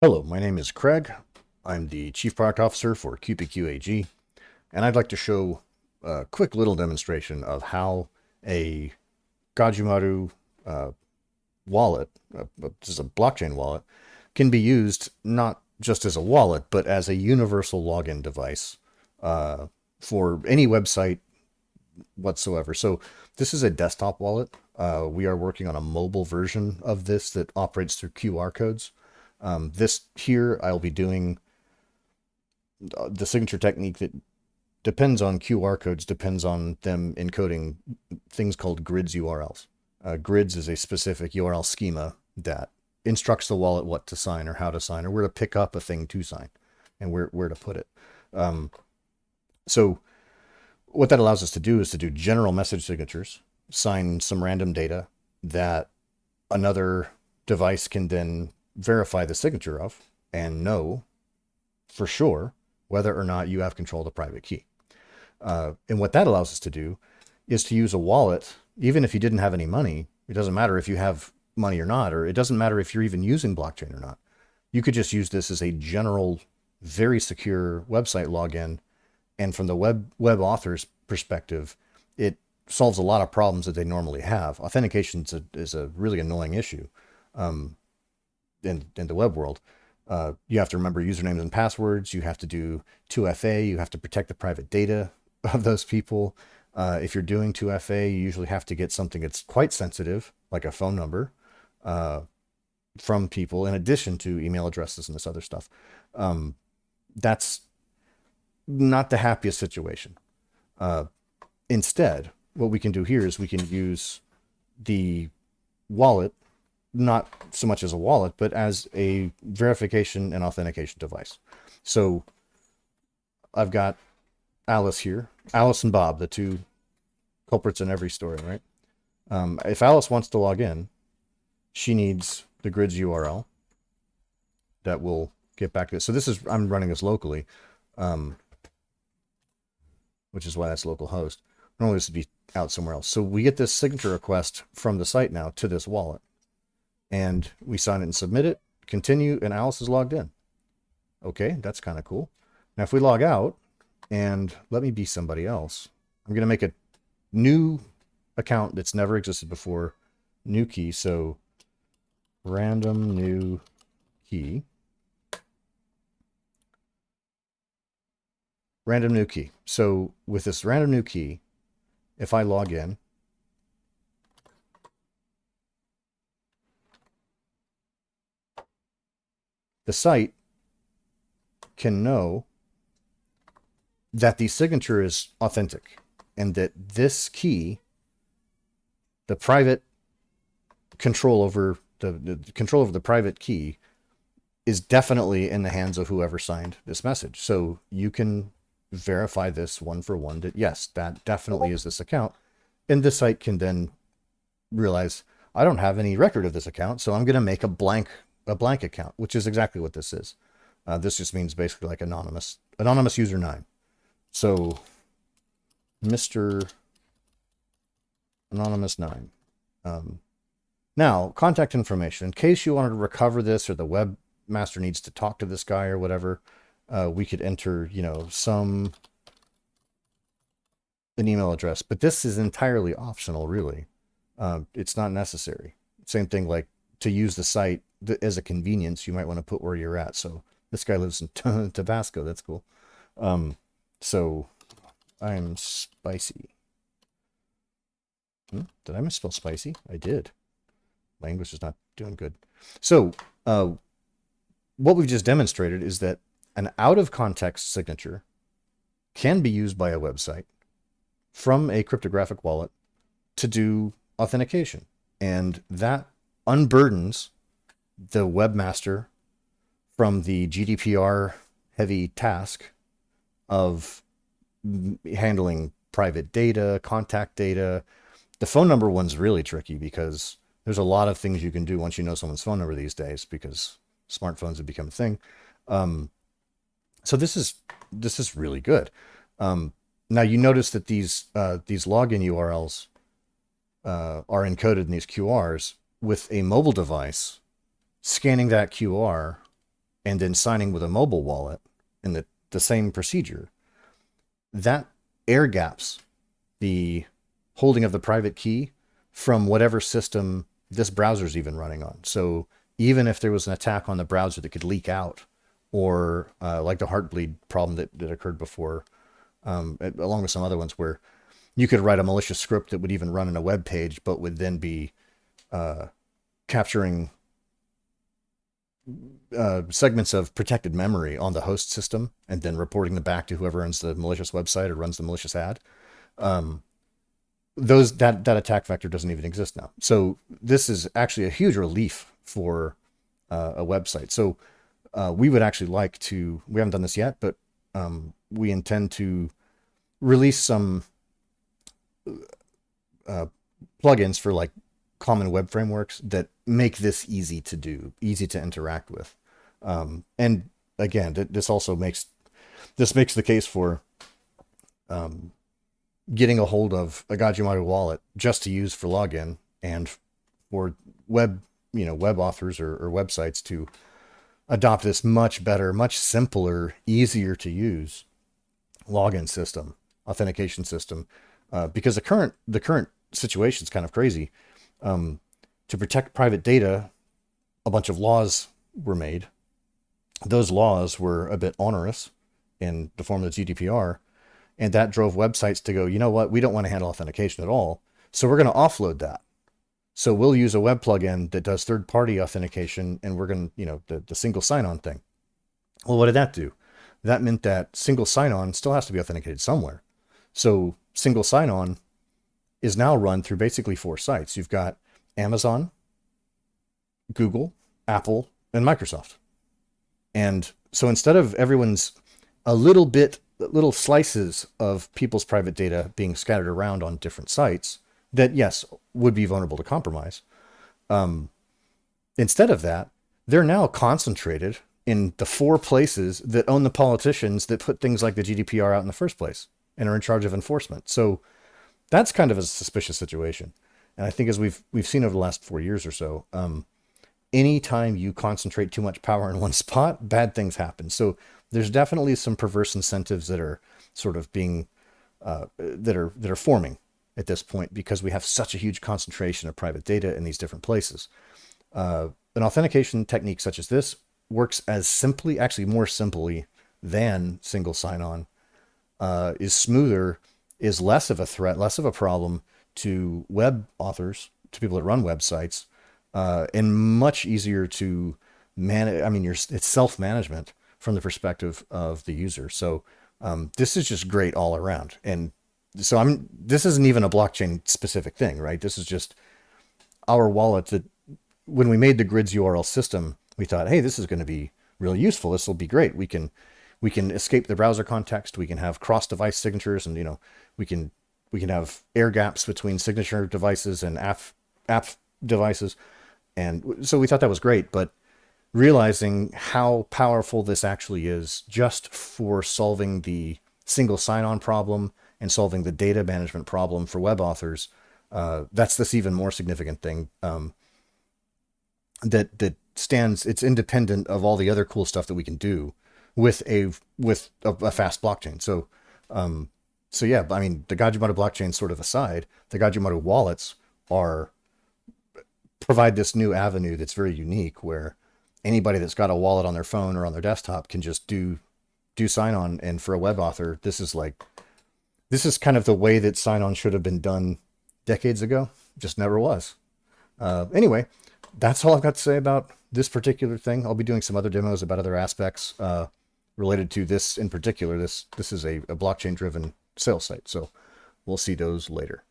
Hello, my name is Craig. I'm the Chief Product Officer for QPQAG, and I'd like to show a quick little demonstration of how a Gajumaru wallet, this is a blockchain wallet, can be used not just as a wallet, but as a universal login device for any website whatsoever. So this is a desktop wallet. We are working on a mobile version of this that operates through QR codes. This here, I'll be doing the signature technique that depends on QR codes, depends on them encoding things called grids URLs. Grids is a specific URL schema that instructs the wallet what to sign or how to sign or where to pick up a thing to sign and where to put it. So what that allows us to do is to do general message signatures, sign some random data that another device can then verify the signature of and know for sure whether or not you have control of the private key. And what that allows us to do is to use a wallet, even if you didn't have any money. It doesn't matter if you have money or not, or it doesn't matter if you're even using blockchain or not. You could just use this as a general, very secure website login. And from the web author's perspective, it solves a lot of problems that they normally have. Authentication is a really annoying issue in the web world. You have to remember usernames and passwords. You have to do 2FA. You have to protect the private data of those people. If you're doing 2FA, you usually have to get something that's quite sensitive, like a phone number, from people, in addition to email addresses and this other stuff. That's not the happiest situation. Instead, what we can do here is we can use the wallet not so much as a wallet, but as a verification and authentication device. So I've got Alice here, Alice and Bob, the two culprits in every story, right? If Alice wants to log in, she needs the grids URL that will get back to this. So this is, I'm running this locally, which is why that's local host. Normally this would be out somewhere else. So we get this signature request from the site now to this wallet. And we sign it and submit it, continue, and Alice is logged in. Okay, that's kind of cool. Now, if we log out and let me be somebody else, I'm going to make a new account that's never existed before, new key. So random new key. Random new key. So with this random new key, if I log in, the site can know that the signature is authentic and that this key, the private control over the control over the private key, is definitely in the hands of whoever signed this message. So you can verify this one for one that yes, that definitely is this account. And the site can then realize I don't have any record of this account, so I'm going to make a blank account, which is exactly what this is. This just means basically like anonymous user 9. So Mr. Anonymous 9. Now, contact information. In case you wanted to recover this or the webmaster needs to talk to this guy or whatever, we could enter, an email address. But this is entirely optional, really. It's not necessary. Same thing like to use the site as a convenience, you might want to put where you're at. So this guy lives in Tabasco. That's cool. So I'm spicy. Did I misspell spicy? I did. My English is not doing good. So what we've just demonstrated is that an out of context signature can be used by a website from a cryptographic wallet to do authentication. And that unburdens the webmaster from the GDPR heavy task of handling private data, contact data. The phone number one's really tricky because there's a lot of things you can do once you know someone's phone number these days because smartphones have become a thing. So this is really good. Now you notice that these login URLs are encoded in these QRs with a mobile device. Scanning that QR and then signing with a mobile wallet in the same procedure, that air gaps the holding of the private key from whatever system this browser's even running on. So even if there was an attack on the browser that could leak out, or like the Heartbleed problem that occurred before, along with some other ones where you could write a malicious script that would even run in a web page, but would then be capturing segments of protected memory on the host system and then reporting them back to whoever owns the malicious website or runs the malicious ad. That attack vector doesn't even exist now. So this is actually a huge relief for a website. So we would actually like to, we haven't done this yet, but we intend to release some plugins for like common web frameworks that make this easy to do, easy to interact with. And again, this also makes the case for getting a hold of a Gajumaru wallet just to use for login, and for web authors or websites to adopt this much better, much simpler, easier to use login system, authentication system, because the current situation is kind of crazy. To protect private data, a bunch of laws were made. Those laws were a bit onerous in the form of the GDPR, and that drove websites to go, you know what, we don't want to handle authentication at all, so we're going to offload that. So we'll use a web plugin that does third-party authentication, and we're going to, the single sign-on thing. Well, what did that do? That meant that single sign-on still has to be authenticated somewhere. So single sign-on is now run through basically 4 sites. You've got Amazon, Google, Apple, and Microsoft. And so instead of everyone's little slices of people's private data being scattered around on different sites that, yes, would be vulnerable to compromise, instead of that, they're now concentrated in the 4 places that own the politicians that put things like the GDPR out in the first place and are in charge of enforcement. So that's kind of a suspicious situation. And I think as we've seen over the last 4 years or so, anytime you concentrate too much power in one spot, bad things happen. So there's definitely some perverse incentives that are sort of being, that are forming at this point, because we have such a huge concentration of private data in these different places. An authentication technique such as this works as simply, actually more simply than single sign-on, is smoother, is less of a threat, less of a problem to web authors, to people that run websites, and much easier to manage. I mean, it's self-management from the perspective of the user. So this is just great all around. And so this isn't even a blockchain specific thing, right? This is just our wallet that when we made the grids URL system, we thought, hey, this is going to be really useful. This will be great. We can escape the browser context. We can have cross-device signatures, and we can have air gaps between signature devices and app devices. And so we thought that was great, but realizing how powerful this actually is just for solving the single sign-on problem and solving the data management problem for web authors, that's this even more significant thing, that stands, it's independent of all the other cool stuff that we can do with a fast blockchain. So yeah, I mean, the Gajumaru blockchain sort of aside, the Gajumaru wallets provide this new avenue that's very unique, where anybody that's got a wallet on their phone or on their desktop can just do sign on. And for a web author, this is kind of the way that sign on should have been done decades ago. Just never was. Anyway, that's all I've got to say about this particular thing. I'll be doing some other demos about other aspects related to this in particular. This is a blockchain driven sales site. So we'll see those later.